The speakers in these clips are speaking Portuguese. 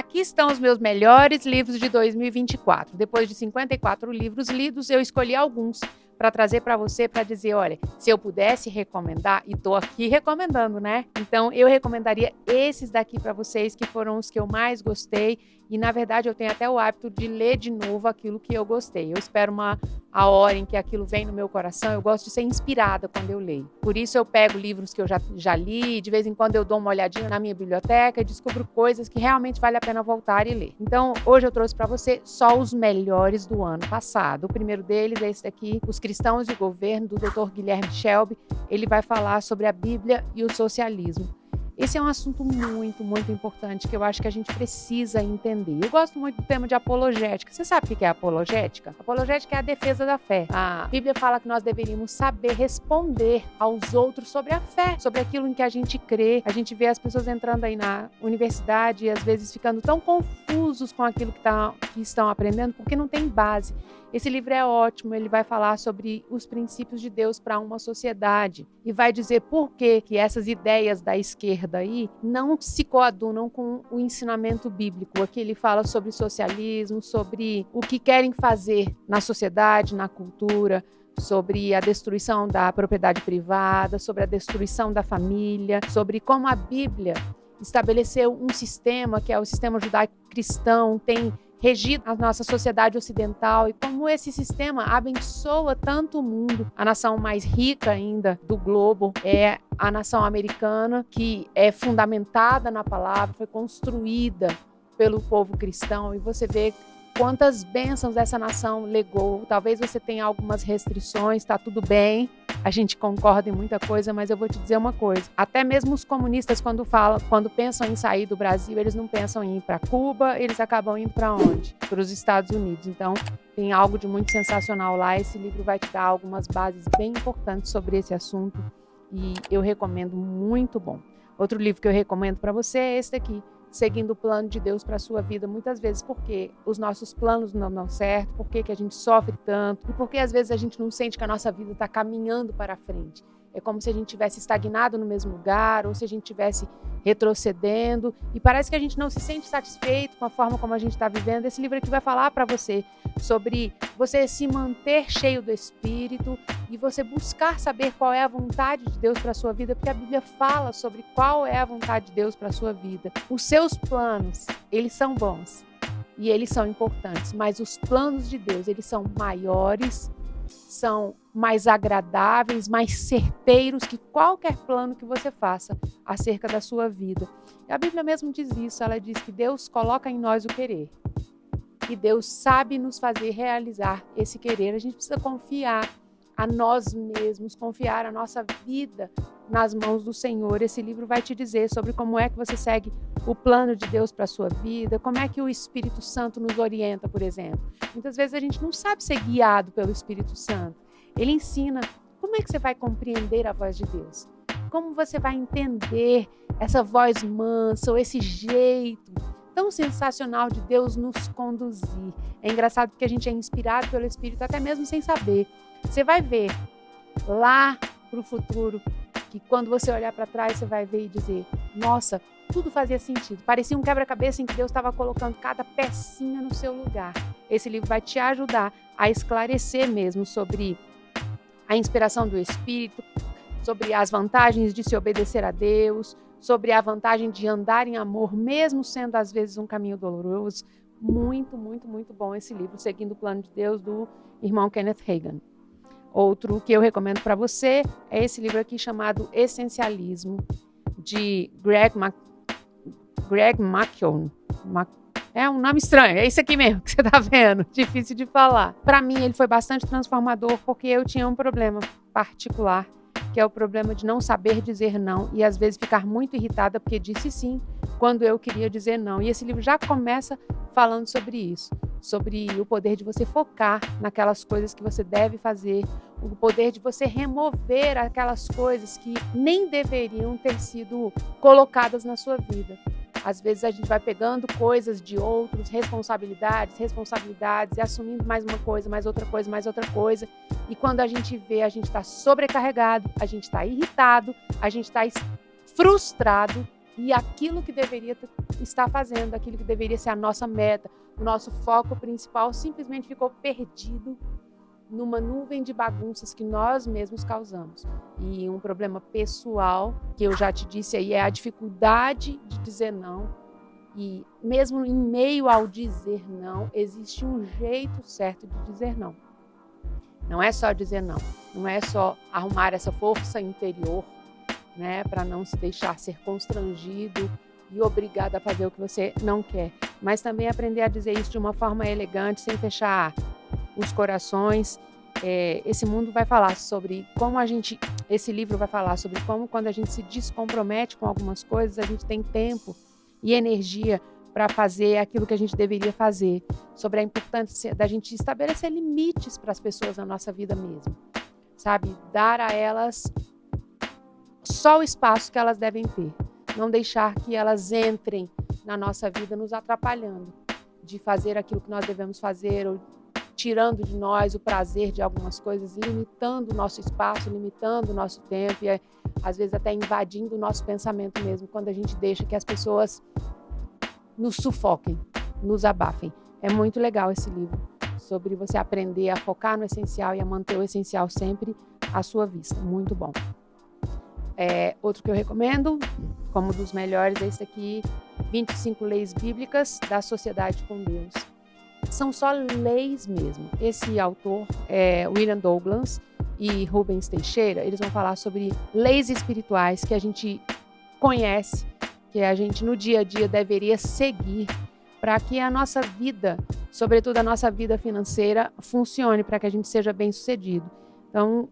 Aqui estão os meus melhores livros de 2024. Depois de 54 livros lidos, eu escolhi alguns para trazer para você, para dizer, olha, se eu pudesse recomendar, e estou aqui recomendando, né? Então, eu recomendaria esses daqui para vocês, que foram os que eu mais gostei. E, na verdade, eu tenho até o hábito de ler de novo aquilo que eu gostei. Eu espero a hora em que aquilo vem no meu coração. Eu gosto de ser inspirada quando eu leio. Por isso, eu pego livros que eu já li. De vez em quando, eu dou uma olhadinha na minha biblioteca e descubro coisas que realmente vale a pena voltar e ler. Então, hoje eu trouxe para você só os melhores do ano passado. O primeiro deles é esse daqui, Os Cristãos e o Governo, do Dr. Guilherme Shelby. Ele vai falar sobre a Bíblia e o socialismo. Esse é um assunto muito, muito importante que eu acho que a gente precisa entender. Eu gosto muito do tema de apologética. Você sabe o que é apologética? Apologética é a defesa da fé. A Bíblia fala que nós deveríamos saber responder aos outros sobre a fé, sobre aquilo em que a gente crê. A gente vê as pessoas entrando aí na universidade e às vezes ficando tão confusos com aquilo que estão aprendendo porque não tem base. Esse livro é ótimo, ele vai falar sobre os princípios de Deus para uma sociedade e vai dizer por que essas ideias da esquerda aí não se coadunam com o ensinamento bíblico. Aqui ele fala sobre socialismo, sobre o que querem fazer na sociedade, na cultura, sobre a destruição da propriedade privada, sobre a destruição da família, sobre como a Bíblia estabeleceu um sistema que é o sistema judaico-cristão, tem regido a nossa sociedade ocidental e como esse sistema abençoa tanto o mundo. A nação mais rica ainda do globo é a nação americana, que é fundamentada na palavra, foi construída pelo povo cristão, e você vê quantas bênçãos essa nação legou. Talvez você tenha algumas restrições, está tudo bem, a gente concorda em muita coisa, mas eu vou te dizer uma coisa. Até mesmo os comunistas, quando pensam em sair do Brasil, eles não pensam em ir para Cuba, eles acabam indo para onde? Para os Estados Unidos. Então, tem algo de muito sensacional lá. Esse livro vai te dar algumas bases bem importantes sobre esse assunto e eu recomendo, muito bom. Outro livro que eu recomendo para você é esse daqui, Seguindo o Plano de Deus para a Sua Vida. Muitas vezes, porque os nossos planos não dão certo, por que a gente sofre tanto e por que às vezes a gente não sente que a nossa vida está caminhando para frente. É como se a gente tivesse estagnado no mesmo lugar ou se a gente tivesse retrocedendo e parece que a gente não se sente satisfeito com a forma como a gente está vivendo. Esse livro aqui vai falar para você sobre você se manter cheio do Espírito e você buscar saber qual é a vontade de Deus para a sua vida, porque a Bíblia fala sobre qual é a vontade de Deus para a sua vida. Os seus planos, eles são bons e eles são importantes, mas os planos de Deus, eles são maiores, são mais agradáveis, mais certeiros que qualquer plano que você faça acerca da sua vida. E a Bíblia mesmo diz isso, ela diz que Deus coloca em nós o querer. E Deus sabe nos fazer realizar esse querer. A gente precisa confiar a nós mesmos, confiar a nossa vida nas mãos do Senhor. Esse livro vai te dizer sobre como é que você segue o plano de Deus para a sua vida, como é que o Espírito Santo nos orienta, por exemplo. Muitas vezes a gente não sabe ser guiado pelo Espírito Santo. Ele ensina como é que você vai compreender a voz de Deus, como você vai entender essa voz mansa ou esse jeito tão sensacional de Deus nos conduzir. É engraçado porque a gente é inspirado pelo Espírito até mesmo sem saber. Você vai ver lá para o futuro que quando você olhar para trás você vai ver e dizer, nossa, tudo fazia sentido. Parecia um quebra-cabeça em que Deus estava colocando cada pecinha no seu lugar. Esse livro vai te ajudar a esclarecer mesmo sobre a inspiração do Espírito, sobre as vantagens de se obedecer a Deus, sobre a vantagem de andar em amor, mesmo sendo às vezes um caminho doloroso. Muito, muito, muito bom esse livro, Seguindo o Plano de Deus, do irmão Kenneth Hagin. Outro que eu recomendo para você é esse livro aqui chamado Essencialismo, de Greg McKeown. É um nome estranho, é isso aqui mesmo que você está vendo, difícil de falar. Para mim ele foi bastante transformador porque eu tinha um problema particular, que é o problema de não saber dizer não e às vezes ficar muito irritada porque disse sim quando eu queria dizer não. E esse livro já começa falando sobre isso, sobre o poder de você focar naquelas coisas que você deve fazer, o poder de você remover aquelas coisas que nem deveriam ter sido colocadas na sua vida. Às vezes a gente vai pegando coisas de outros, responsabilidades, e assumindo mais uma coisa, mais outra coisa. E quando a gente vê, a gente está sobrecarregado, a gente está irritado, a gente está frustrado e aquilo que deveria estar fazendo, aquilo que deveria ser a nossa meta, o nosso foco principal, simplesmente ficou perdido numa nuvem de bagunças que nós mesmos causamos. E um problema pessoal, que eu já te disse aí, é a dificuldade de dizer não. E mesmo em meio ao dizer não, existe um jeito certo de dizer não. Não é só dizer não, não é só arrumar essa força interior, né, para não se deixar ser constrangido e obrigado a fazer o que você não quer, mas também aprender a dizer isso de uma forma elegante, sem fechar os corações. Esse mundo vai falar sobre como esse livro vai falar sobre como, quando a gente se descompromete com algumas coisas, a gente tem tempo e energia para fazer aquilo que a gente deveria fazer, sobre a importância da gente estabelecer limites para as pessoas na nossa vida mesmo, sabe? Dar a elas só o espaço que elas devem ter, não deixar que elas entrem na nossa vida nos atrapalhando de fazer aquilo que nós devemos fazer, ou tirando de nós o prazer de algumas coisas, limitando o nosso espaço, limitando o nosso tempo e às vezes até invadindo o nosso pensamento mesmo, quando a gente deixa que as pessoas nos sufoquem, nos abafem. É muito legal esse livro, sobre você aprender a focar no essencial e a manter o essencial sempre à sua vista. Muito bom. Outro que eu recomendo, como dos melhores, é esse aqui, 25 Leis Bíblicas da Sociedade com Deus. São só leis mesmo. Esse autor, William Douglas e Rubens Teixeira, eles vão falar sobre leis espirituais que a gente conhece, que a gente no dia a dia deveria seguir para que a nossa vida, sobretudo a nossa vida financeira, funcione, para que a gente seja bem-sucedido. Então,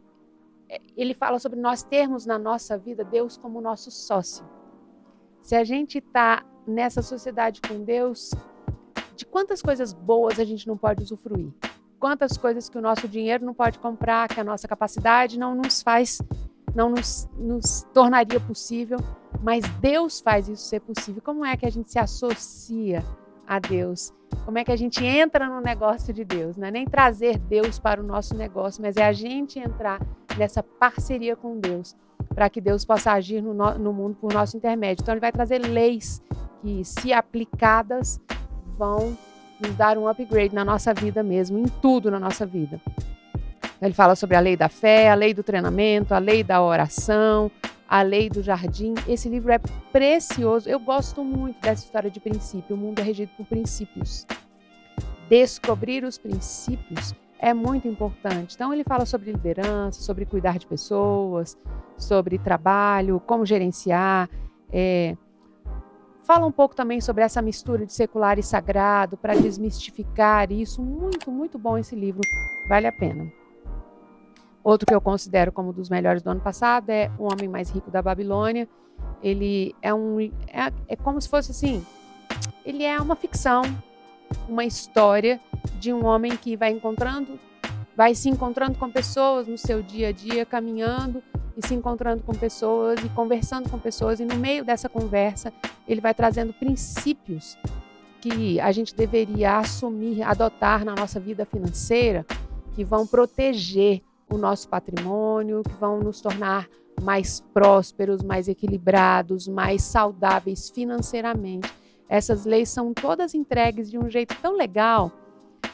ele fala sobre nós termos na nossa vida Deus como nosso sócio. Se a gente está nessa sociedade com Deus, de quantas coisas boas a gente não pode usufruir? Quantas coisas que o nosso dinheiro não pode comprar, que a nossa capacidade não nos tornaria possível, mas Deus faz isso ser possível. Como é que a gente se associa a Deus? Como é que a gente entra no negócio de Deus? Não é nem trazer Deus para o nosso negócio, mas é a gente entrar nessa parceria com Deus, para que Deus possa agir no mundo por nosso intermédio. Então ele vai trazer leis que, se aplicadas, vão nos dar um upgrade na nossa vida mesmo, em tudo na nossa vida. Ele fala sobre a lei da fé, a lei do treinamento, a lei da oração, a lei do jardim. Esse livro é precioso. Eu gosto muito dessa história de princípio. O mundo é regido por princípios. Descobrir os princípios é muito importante. Então, ele fala sobre liderança, sobre cuidar de pessoas, sobre trabalho, como gerenciar. Fala um pouco também sobre essa mistura de secular e sagrado, para desmistificar isso. Muito, muito bom esse livro. Vale a pena. Outro que eu considero como dos melhores do ano passado é O Homem Mais Rico da Babilônia. Ele é como se fosse assim, ele é uma ficção, uma história de um homem que vai se encontrando com pessoas no seu dia a dia, caminhando e se encontrando com pessoas e conversando com pessoas, e no meio dessa conversa ele vai trazendo princípios que a gente deveria assumir, adotar na nossa vida financeira, que vão proteger o nosso patrimônio, que vão nos tornar mais prósperos, mais equilibrados, mais saudáveis financeiramente. Essas leis são todas entregues de um jeito tão legal,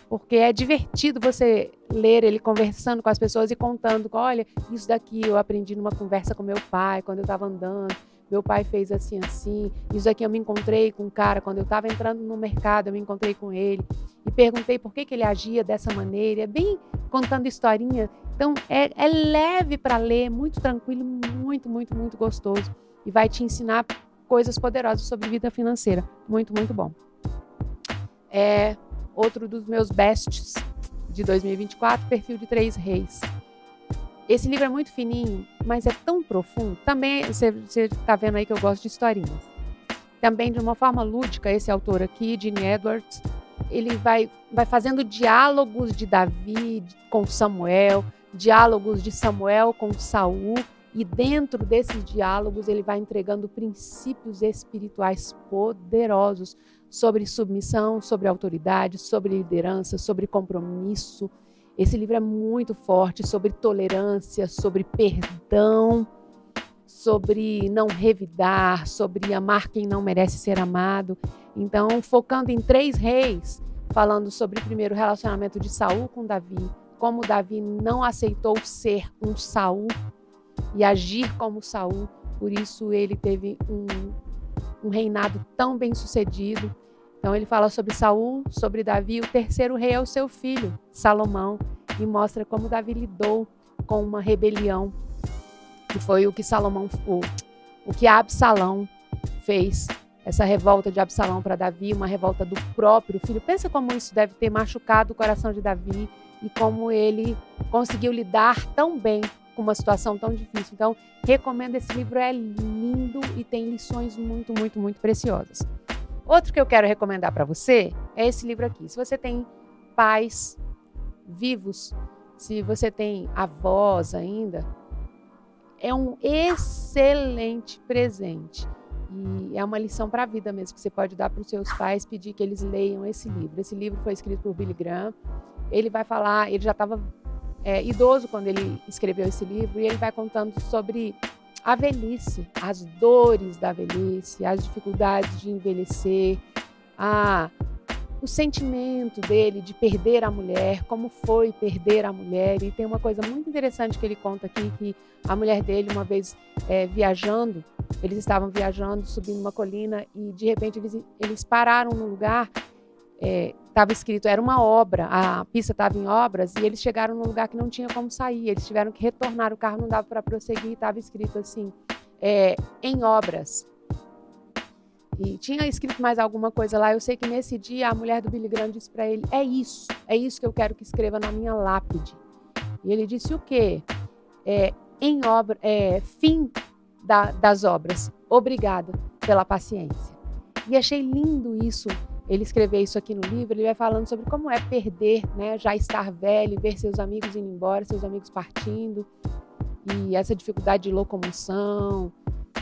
porque é divertido você ler ele conversando com as pessoas e contando, olha, isso daqui eu aprendi numa conversa com meu pai, quando eu estava andando, meu pai fez assim, assim, isso aqui eu me encontrei com um cara, quando eu estava entrando no mercado, eu me encontrei com ele, e perguntei por que ele agia dessa maneira, é bem contando historinha. Então, é leve para ler, muito tranquilo, muito, muito, muito gostoso. E vai te ensinar coisas poderosas sobre vida financeira. Muito, muito bom. Outro dos meus bests de 2024, Perfil de Três Reis. Esse livro é muito fininho, mas é tão profundo. Também, você está vendo aí que eu gosto de historinhas. Também, de uma forma lúdica, esse autor aqui, Gene Edwards, ele vai fazendo diálogos de Davi com Samuel, diálogos de Samuel com Saul, e dentro desses diálogos ele vai entregando princípios espirituais poderosos sobre submissão, sobre autoridade, sobre liderança, sobre compromisso. Esse livro é muito forte, sobre tolerância, sobre perdão, sobre não revidar, sobre amar quem não merece ser amado. Então, focando em 3 reis, falando sobre primeiro o relacionamento de Saul com Davi, como Davi não aceitou ser um Saul e agir como Saul, por isso ele teve um reinado tão bem sucedido. Então ele fala sobre Saul, sobre Davi, o 3º rei é o seu filho, Salomão, e mostra como Davi lidou com uma rebelião, que foi o que Absalão fez, essa revolta de Absalão para Davi, uma revolta do próprio filho. Pensa como isso deve ter machucado o coração de Davi e como ele conseguiu lidar tão bem com uma situação tão difícil. Então, recomendo esse livro, é lindo e tem lições muito, muito, muito preciosas. Outro que eu quero recomendar para você é esse livro aqui. Se você tem pais vivos, se você tem avós ainda, é um excelente presente. E é uma lição para a vida mesmo, que você pode dar para os seus pais, pedir que eles leiam esse livro. Esse livro foi escrito por Billy Graham. Ele vai falar, ele já estava idoso quando ele escreveu esse livro, e ele vai contando sobre a velhice, as dores da velhice, as dificuldades de envelhecer, o sentimento dele de perder a mulher, como foi perder a mulher. E tem uma coisa muito interessante que ele conta aqui, que a mulher dele, uma vez viajando, eles estavam viajando, subindo uma colina, e de repente eles pararam num lugar, estava escrito, era uma obra, a pista estava em obras, e eles chegaram num lugar que não tinha como sair, eles tiveram que retornar, o carro não dava para prosseguir, estava escrito assim, em obras. E tinha escrito mais alguma coisa lá. Eu sei que nesse dia a mulher do Billy Graham disse para ele, é isso que eu quero que escreva na minha lápide. E ele disse o quê? Fim das obras, obrigada pela paciência. E achei lindo isso, ele escrever isso aqui no livro. Ele vai falando sobre como é perder, né, já estar velho, ver seus amigos indo embora, seus amigos partindo, e essa dificuldade de locomoção,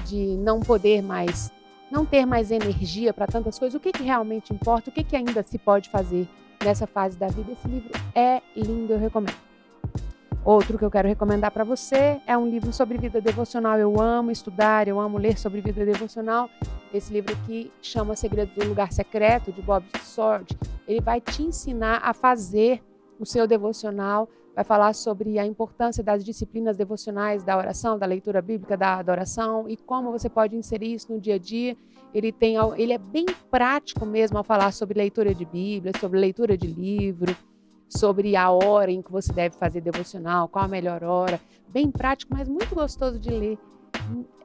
de não ter mais energia para tantas coisas. O que realmente importa, o que ainda se pode fazer nessa fase da vida. Esse livro é lindo, eu recomendo. Outro que eu quero recomendar para você é um livro sobre vida devocional. Eu amo estudar, eu amo ler sobre vida devocional. Esse livro aqui chama Segredos do Lugar Secreto, de Bob Sword. Ele vai te ensinar a fazer o seu devocional, vai falar sobre a importância das disciplinas devocionais, da oração, da leitura bíblica, da adoração, e como você pode inserir isso no dia a dia. Ele é bem prático mesmo ao falar sobre leitura de Bíblia, sobre leitura de livro, sobre a hora em que você deve fazer devocional, qual a melhor hora. Bem prático, mas muito gostoso de ler.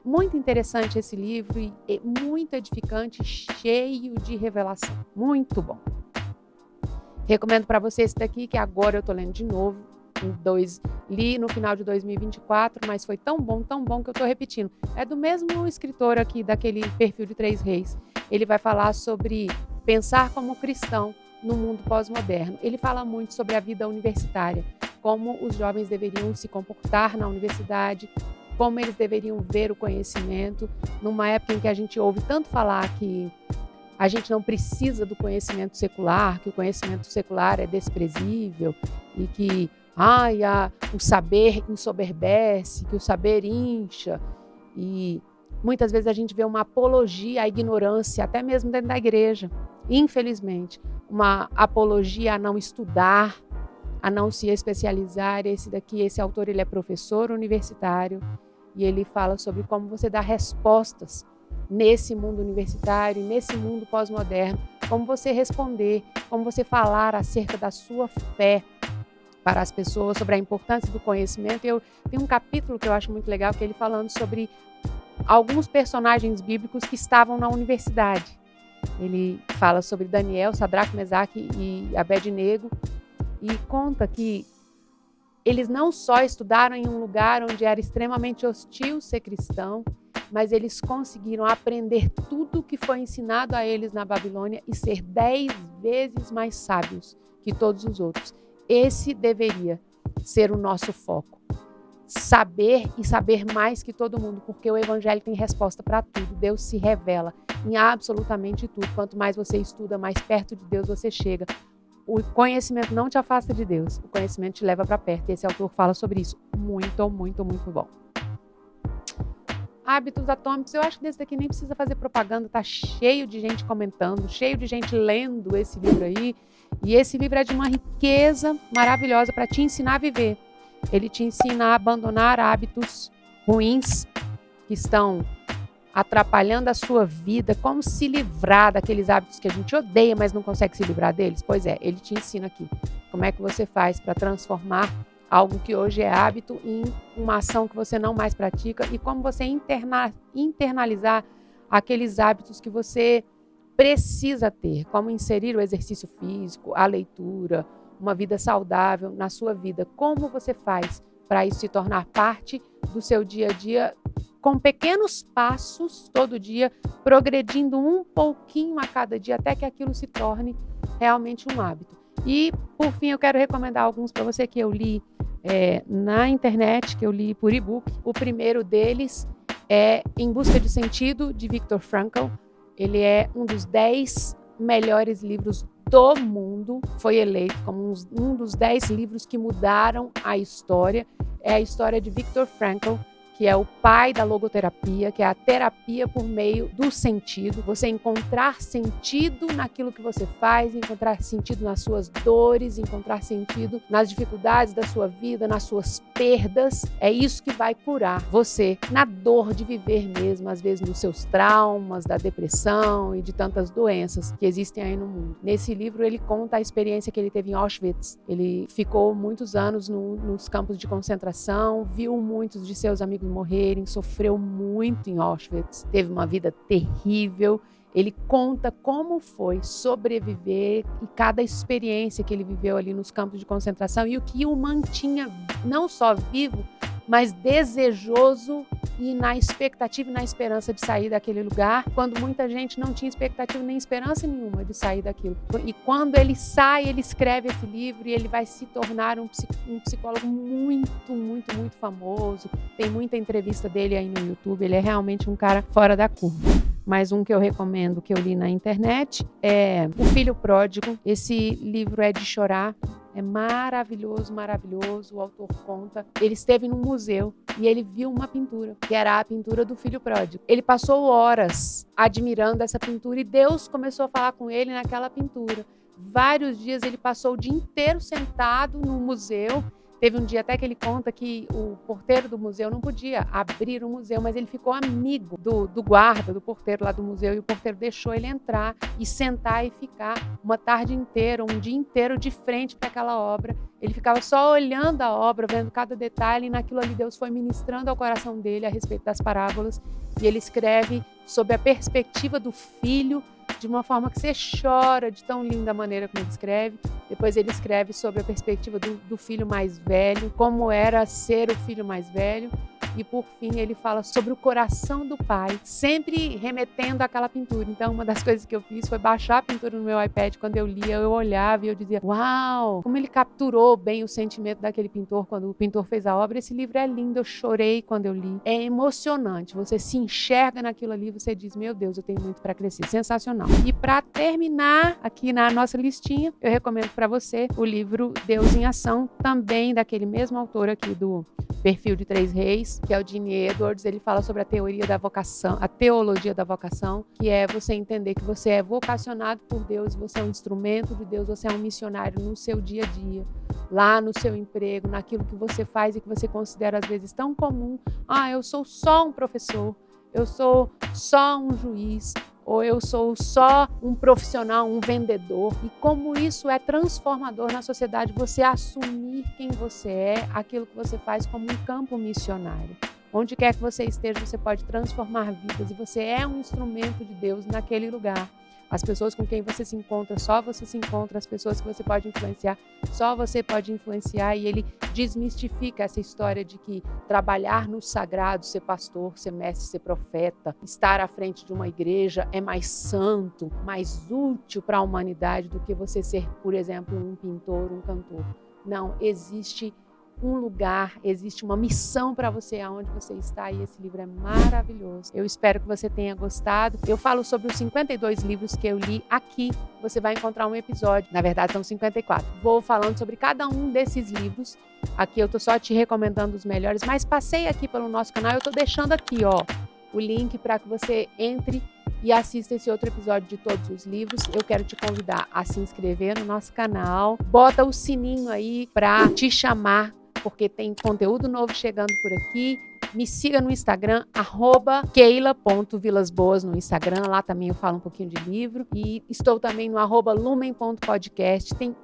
Muito interessante esse livro e muito edificante, cheio de revelação. Muito bom. Recomendo para você esse daqui, que agora eu estou lendo de novo. Li no final de 2024, mas foi tão bom que eu estou repetindo. É do mesmo escritor aqui, daquele Perfil de 3 Reis. Ele vai falar sobre pensar como cristão no mundo pós-moderno. Ele fala muito sobre a vida universitária, como os jovens deveriam se comportar na universidade, como eles deveriam ver o conhecimento, numa época em que a gente ouve tanto falar que a gente não precisa do conhecimento secular, que o conhecimento secular é desprezível e que o saber ensoberbece, que o saber incha. E muitas vezes a gente vê uma apologia à ignorância, até mesmo dentro da igreja. Infelizmente, uma apologia a não estudar, a não se especializar. Esse autor, ele é professor universitário e ele fala sobre como você dá respostas nesse mundo universitário, nesse mundo pós-moderno, como você responder, como você falar acerca da sua fé para as pessoas, sobre a importância do conhecimento. Tem um capítulo que eu acho muito legal, que ele falando sobre alguns personagens bíblicos que estavam na universidade. Ele fala sobre Daniel, Sadraque, Mesaque e Abednego, e conta que eles não só estudaram em um lugar onde era extremamente hostil ser cristão, mas eles conseguiram aprender tudo que foi ensinado a eles na Babilônia e ser 10 vezes mais sábios que todos os outros. Esse deveria ser o nosso foco. Saber e saber mais que todo mundo, porque o Evangelho tem resposta para tudo. Deus se revela em absolutamente tudo. Quanto mais você estuda, mais perto de Deus você chega. O conhecimento não te afasta de Deus, o conhecimento te leva para perto. E esse autor fala sobre isso. Muito, muito, muito bom. Hábitos Atômicos, eu acho que desse daqui nem precisa fazer propaganda, tá cheio de gente comentando, cheio de gente lendo esse livro aí. E esse livro é de uma riqueza maravilhosa para te ensinar a viver. Ele te ensina a abandonar hábitos ruins que estão atrapalhando a sua vida, como se livrar daqueles hábitos que a gente odeia, mas não consegue se livrar deles. Pois é, ele te ensina aqui como é que você faz para transformar algo que hoje é hábito em uma ação que você não mais pratica e como você internalizar aqueles hábitos que você precisa ter, como inserir o exercício físico, a leitura, uma vida saudável na sua vida. Como você faz para isso se tornar parte do seu dia a dia, com pequenos passos todo dia, progredindo um pouquinho a cada dia, até que aquilo se torne realmente um hábito. E, por fim, eu quero recomendar alguns para você que eu li na internet, que eu li por e-book. O primeiro deles é Em Busca de Sentido, de Viktor Frankl. Ele é um dos 10 melhores livros do mundo. Foi eleito como um dos 10 livros que mudaram a história. É a história de Viktor Frankl, que é o pai da logoterapia, que é a terapia por meio do sentido. Você encontrar sentido naquilo que você faz, encontrar sentido nas suas dores, encontrar sentido nas dificuldades da sua vida, nas suas perdas. É isso que vai curar você na dor de viver mesmo, às vezes nos seus traumas, da depressão e de tantas doenças que existem aí no mundo. Nesse livro ele conta a experiência que ele teve em Auschwitz. Ele ficou muitos anos nos campos de concentração, viu muitos de seus amigos morrerem, sofreu muito em Auschwitz, teve uma vida terrível. Ele conta como foi sobreviver e cada experiência que ele viveu ali nos campos de concentração e o que o mantinha não só vivo, mas desejoso e na expectativa e na esperança de sair daquele lugar, quando muita gente não tinha expectativa nem esperança nenhuma de sair daquilo. E quando ele sai, ele escreve esse livro e ele vai se tornar um psicólogo muito, muito, muito famoso. Tem muita entrevista dele aí no YouTube, ele é realmente um cara fora da curva. Mais um que eu recomendo, que eu li na internet, é O Filho Pródigo. Esse livro é de chorar. É maravilhoso, maravilhoso. O autor conta. Ele esteve num museu e ele viu uma pintura, que era a pintura do filho pródigo. Ele passou horas admirando essa pintura e Deus começou a falar com ele naquela pintura. Vários dias ele passou o dia inteiro sentado no museu. Teve um dia até que ele conta que o porteiro do museu não podia abrir o museu, mas ele ficou amigo do guarda, do porteiro lá do museu, e o porteiro deixou ele entrar e sentar e ficar uma tarde inteira, um dia inteiro de frente para aquela obra. Ele ficava só olhando a obra, vendo cada detalhe, e naquilo ali Deus foi ministrando ao coração dele a respeito das parábolas. E ele escreve sob a perspectiva do filho, de uma forma que você chora de tão linda a maneira como ele escreve. Depois ele escreve sobre a perspectiva do filho mais velho, como era ser o filho mais velho. E por fim ele fala sobre o coração do pai, sempre remetendo àquela pintura. Então uma das coisas que eu fiz foi baixar a pintura no meu iPad. Quando eu lia, eu olhava e eu dizia: uau, como ele capturou bem o sentimento daquele pintor quando o pintor fez a obra. Esse livro é lindo, eu chorei quando eu li. É emocionante, você se enxerga naquilo ali, você diz: meu Deus, eu tenho muito para crescer. Sensacional. E para terminar aqui na nossa listinha, eu recomendo para você o livro Deus em Ação, também daquele mesmo autor aqui do Perfil de Três Reis, que é o Gene Edwards. Ele fala sobre a teoria da vocação, a teologia da vocação, que é você entender que você é vocacionado por Deus, você é um instrumento de Deus, você é um missionário no seu dia a dia, lá no seu emprego, naquilo que você faz e que você considera às vezes tão comum. Eu sou só um professor, eu sou só um juiz, ou eu sou só um profissional, um vendedor. E como isso é transformador na sociedade, você assumir quem você é, aquilo que você faz como um campo missionário. Onde quer que você esteja, você pode transformar vidas e você é um instrumento de Deus naquele lugar. As pessoas com quem você se encontra, só você se encontra. As pessoas que você pode influenciar, só você pode influenciar. E ele desmistifica essa história de que trabalhar no sagrado, ser pastor, ser mestre, ser profeta, estar à frente de uma igreja é mais santo, mais útil para a humanidade do que você ser, por exemplo, um pintor, um cantor. Não, existe um lugar, existe uma missão para você aonde você está, e esse livro é maravilhoso. Eu espero que você tenha gostado. Eu falo sobre os 52 livros que eu li aqui. Você vai encontrar um episódio, na verdade são 54. Vou falando sobre cada um desses livros. Aqui eu tô só te recomendando os melhores, mas passei aqui pelo nosso canal, eu tô deixando aqui, o link para que você entre e assista esse outro episódio de todos os livros. Eu quero te convidar a se inscrever no nosso canal. Bota o sininho aí para te chamar, porque tem conteúdo novo chegando por aqui. Me siga no Instagram, @keila.vilasboas no Instagram. Lá também eu falo um pouquinho de livro. E estou também no @lumen.podcast. Tem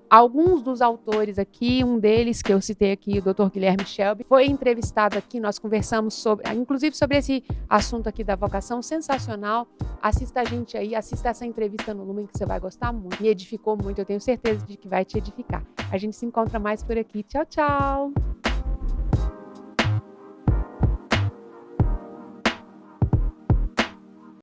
alguns dos autores aqui, um deles que eu citei aqui, o Dr. Guilherme Shelby, foi entrevistado aqui. Nós conversamos inclusive sobre esse assunto aqui da vocação, sensacional. Assista a gente aí, assista essa entrevista no Lumen que você vai gostar muito. Me edificou muito, eu tenho certeza de que vai te edificar. A gente se encontra mais por aqui. Tchau, tchau!